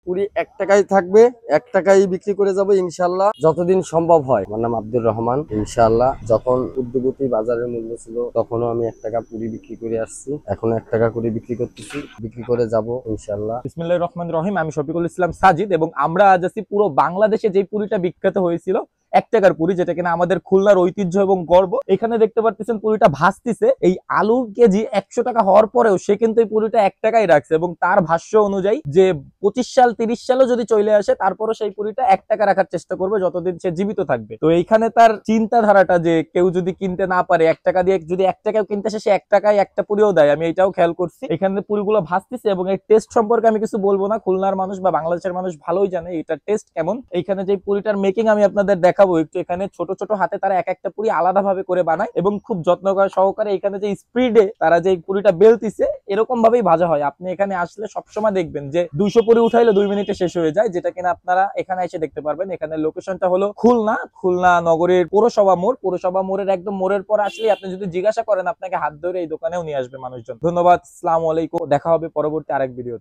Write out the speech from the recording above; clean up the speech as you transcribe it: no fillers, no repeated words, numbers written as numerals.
পুরি 1 টাকায় থাকবে, 1 টাকায় বিক্রি করে যাব ইনশাআল্লাহ, যতদিন সম্ভব হয়। আমার নাম আব্দুর রহমান। ইনশাআল্লাহ যখন উর্দুগতি বাজারের মূল্য ছিল তখনও আমি 1 টাকা পুরি বিক্রি করে আসছি, এখন 1 টাকা করে বিক্রি করতেছি, বিক্রি করে যাব ইনশাআল্লাহ। বিসমিল্লাহির রহমানির রহিম। আমি শফিকুল ইসলাম সাজিদ এবং আমরা আজ আছি পুরো বাংলাদেশে যে পুরিটা বিখ্যাত হয়েছিল 1 টাকার পুরি, যেটা কিনা আমাদের খুলনার ঐতিহ্য এবং গর্ব। এখানে দেখতে পাচ্ছেন পুরিটা ভাসতিছে। এই আলুর কেজি 100 টাকা হওয়ার পরেও সে কিন্তু এই পুরিটা 1 টাকায় রাখছে এবং তার ভাষ্য অনুযায়ী যে 25 সাল 30 সালও যদি চলে আসে তারপরও সেই পুরিটা 1 টাকা রাখার চেষ্টা করবে যতদিন সে জীবিত থাকবে। তো এইখানে তার চিন্তাধারাটা যে কেউ যদি কিনতে না পারে 1 টাকা দিয়ে, যদি 1 টাকাও কিনতে আসে সে 1 টাকায় একটা পুরিও দেয়, আমি এটাও খেয়াল করছি। এখানে পুরিগুলো ভাসতিছে এবং এই টেস্ট সম্পর্কে আমি কিছু বলবো না, খুলনার মানুষ বা বাংলাদেশের মানুষ ভালোই জানে এটার টেস্ট কেমন। এইখানে যে পুরিটার মেকিং আমি আপনাদের দেখাবো একটু। এখানে ছোট ছোট হাতে তারা এক একটা পুরি আলাদা ভাবে করে বানায় এবং খুব যত্ন সহকারে এখানে যে স্পিডে তারা যে পুরিটা বেলতিছে এরকম ভাবেই ভাজা হয়। আপনি এখানে আসলে সবসময় দেখবেন যে 200 পুরি উঠাইলে 2 মিনিটে শেষ হয়ে যায়, যেটা কিনা আপনারা এখানে এসে দেখতে পারবেন। এখানে লোকেশনটা হলো খুলনা নগরের পৌরসভা মোড়ের একদম মোড়ের পর আসলে আপনি যদি জিজ্ঞাসা করেন আপনাকে হাত ধরে এই দোকানেও নিয়ে আসবে মানুষজন। ধন্যবাদ, আসসালামু আলাইকুম, দেখা হবে পরবর্তী আরেক ভিডিও।